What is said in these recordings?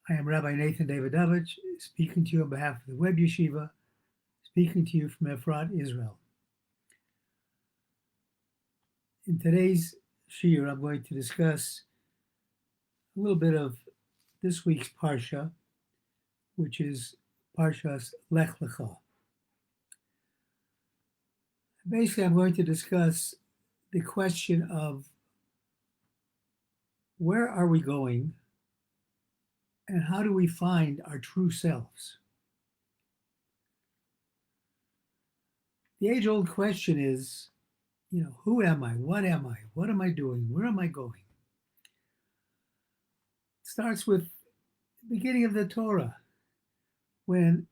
I am Rabbi Nathan Davidovich, speaking to you on behalf of the Web Yeshiva, speaking to you from Efrat, Israel. In today's shiur, I'm going to discuss a little bit of this week's parsha, which is Parshat Lech Lecha. Basically, I'm going to discuss the question of where are we going and how do we find our true selves? The age-old question is, who am I? What am I? What am I doing? Where am I going? It starts with the beginning of the Torah, when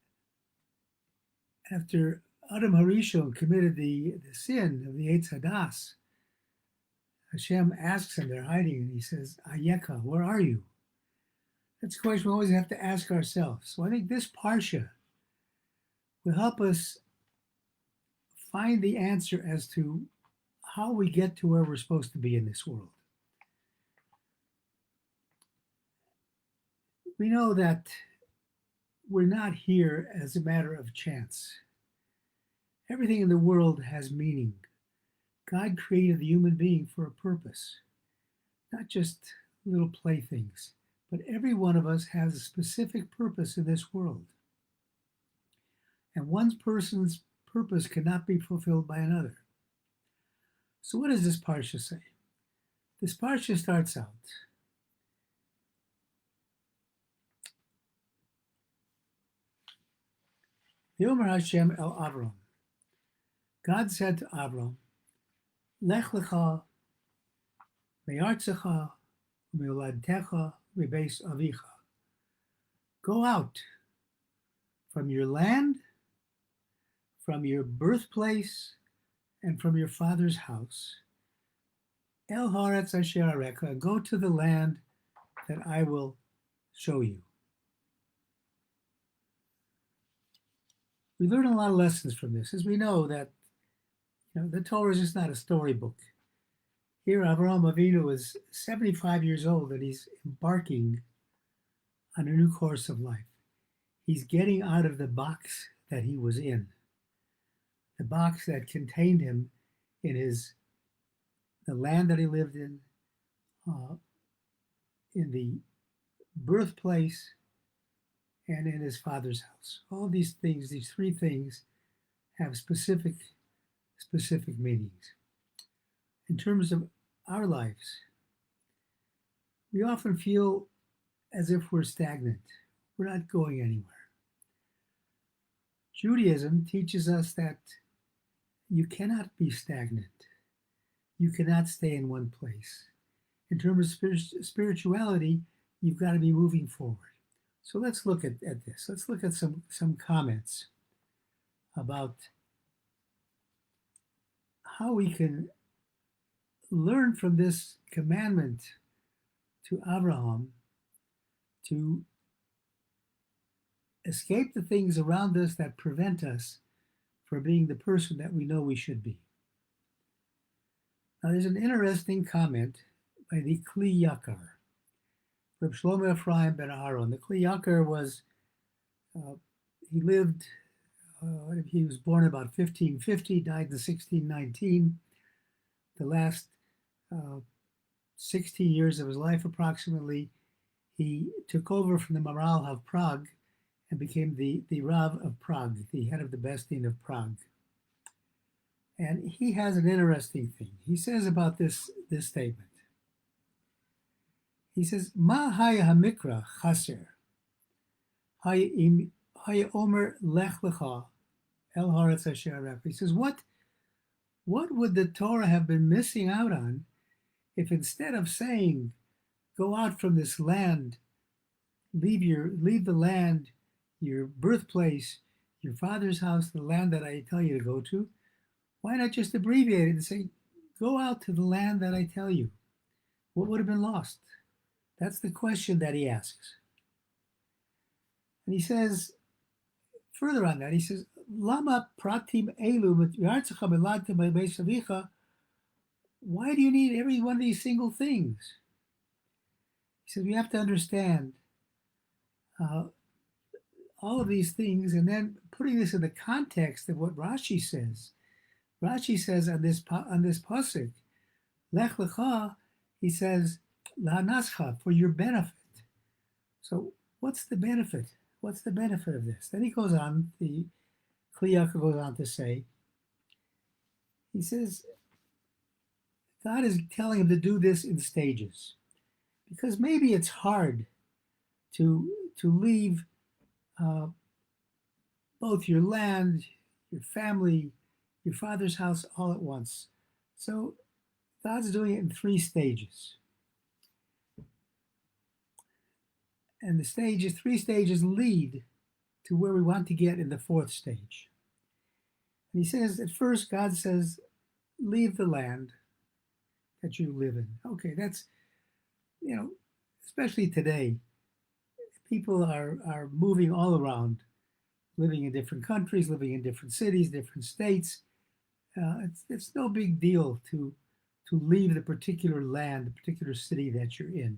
after Adam Harishon committed the sin of the Eitz Hadas, Hashem asks him, they're hiding, and he says, Ayeka, where are you? That's a question we always have to ask ourselves. So I think this parsha will help us find the answer as to how we get to where we're supposed to be in this world. We know that we're not here as a matter of chance. Everything in the world has meaning. God created the human being for a purpose, not just little playthings, but every one of us has a specific purpose in this world. And one person's purpose cannot be fulfilled by another. So what does this parsha say? This parsha starts out, V'yomer Hashem el Avram. God said to Avram, Lech lecha me'artzecha u'meuladtecha u'beis avicha. Go out from your land, from your birthplace, and from your father's house. El haaretz asher areka, go to the land that I will show you. We learn a lot of lessons from this, as we know that the Torah is just not a storybook. Here, Avraham Avinu is 75 years old and he's embarking on a new course of life. He's getting out of the box that he was in, the box that contained him in the land that he lived in the birthplace, and in his father's house. All these things, these three things, have specific meanings. In terms of our lives, we often feel as if we're stagnant. We're not going anywhere. Judaism teaches us that you cannot be stagnant. You cannot stay in one place. In terms of spirituality, you've got to be moving forward. So let's look at this. Let's look at some comments about how we can learn from this commandment to Abraham to escape the things around us that prevent us from being the person that we know we should be. Now, there's an interesting comment by the Kli Yakar, Reb Shlomo Ephraim ben Aharon. The Kli Yakar was, he was born about 1550, died in 1619. The last 16 years of his life approximately, he took over from the Maharal of Prague and became the Rav of Prague, the head of the Beis Din of Prague. And he has an interesting thing. He says about this statement. He says, Ma haya hamikra chaser, haya omer lech lecha el haaretz asher areka. He says, what would the Torah have been missing out on if instead of saying, go out from this land, leave the land, your birthplace, your father's house, the land that I tell you to go to, why not just abbreviate it and say, go out to the land that I tell you? What would have been lost? That's the question that he asks. And he says, further on that, he says, Lama pratim elu why do you need every one of these single things? He says, we have to understand uh, all of these things, and then putting this in the context of what Rashi says. Rashi says on this pasuk, Lech Lecha, he says, La'anascha, for your benefit. So what's the benefit? What's the benefit of this? Then he goes on, the Kli Yakar goes on to say, he says, God is telling him to do this in stages. Because maybe it's hard to leave both your land, your family, your father's house all at once. So God's doing it in 3 stages. And the 3 stages lead to where we want to get in the 4th stage. And he says, at first, God says, leave the land that you live in. Okay, that's, especially today, people are moving all around, living in different countries, living in different cities, different states. It's no big deal to leave the particular land, the particular city that you're in.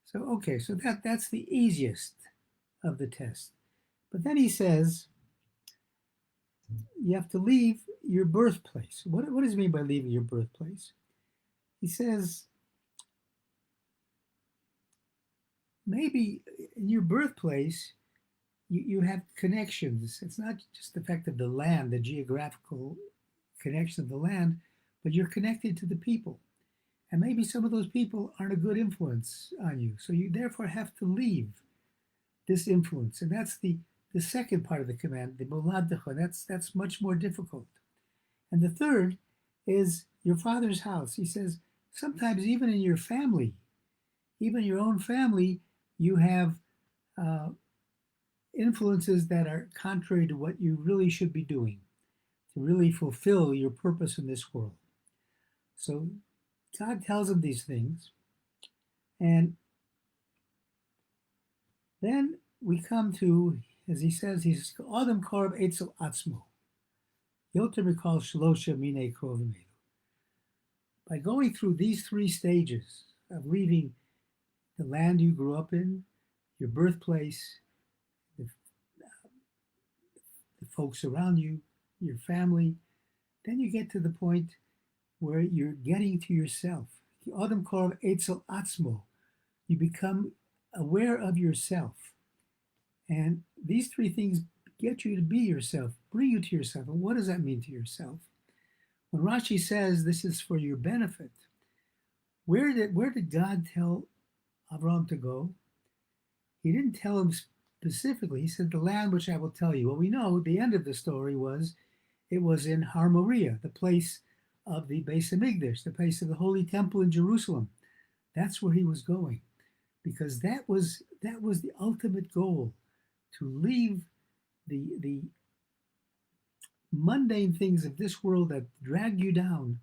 So, okay, so that's the easiest of the test. But then he says, you have to leave your birthplace. What does he mean by leaving your birthplace? He says, maybe in your birthplace, you have connections. It's not just the fact of the land, the geographical connection of the land, but you're connected to the people. And maybe some of those people aren't a good influence on you. So you therefore have to leave this influence. And that's the second part of the command, the moladecha. That's much more difficult. And the third is your father's house. He says, sometimes even in your family, even your own family, you have influences that are contrary to what you really should be doing to really fulfill your purpose in this world. So God tells him these things, and then we come to, as he says, Adam korb etzel atzmo. Yoter mikol shlosha mine krovim elu. By going through these 3 stages of leaving the land you grew up in, your birthplace, the folks around you, your family, then you get to the point where you're getting to yourself. Adam korb etzel atzmo. You become aware of yourself. And these 3 things get you to be yourself, bring you to yourself. And what does that mean to yourself? When Rashi says this is for your benefit, where did God tell Abraham to go? He didn't tell him specifically. He said, the land which I will tell you. Well, we know the end of the story was in Har Moriah, the place of the Beis Hamikdash, the place of the Holy Temple in Jerusalem. That's where he was going, because that was the ultimate goal, to leave the mundane things of this world that drag you down,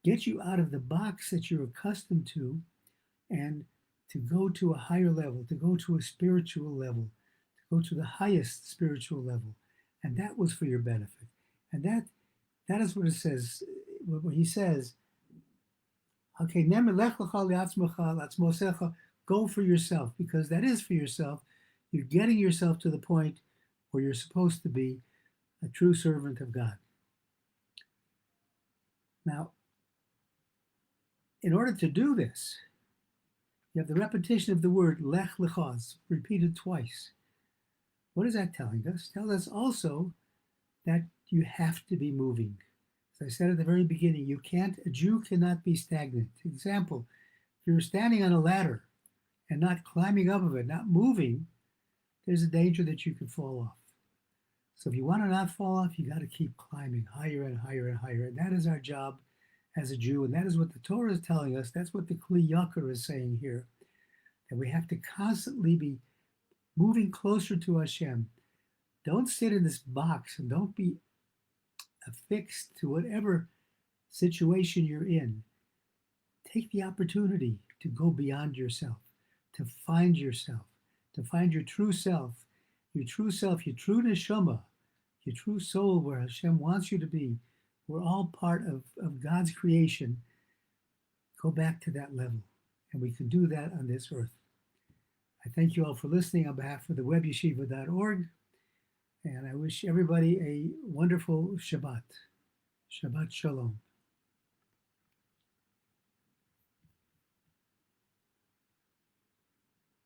get you out of the box that you're accustomed to, and to go to a higher level, to go to a spiritual level, to go to the highest spiritual level. And that was for your benefit. And that is what it says, when he says, okay, go for yourself, because that is for yourself. You're getting yourself to the point where you're supposed to be a true servant of God. Now, in order to do this, you have the repetition of the word Lech Lecha, repeated twice. What is that telling us? It tells us also that you have to be moving. As I said at the very beginning, a Jew cannot be stagnant. Example, if you're standing on a ladder and not climbing up of it, not moving, there's a danger that you could fall off. So if you want to not fall off, you got to keep climbing higher and higher and higher. And that is our job as a Jew. And that is what the Torah is telling us. That's what the Kli Yakar is saying here. That we have to constantly be moving closer to Hashem. Don't sit in this box and don't be affixed to whatever situation you're in. Take the opportunity to go beyond yourself, to find yourself, to find your true self, your true neshama, your true soul, where Hashem wants you to be. We're all part of God's creation. Go back to that level, and we can do that on this earth. I thank you all for listening on behalf of the webyeshiva.org, and I wish everybody a wonderful Shabbat. Shabbat Shalom.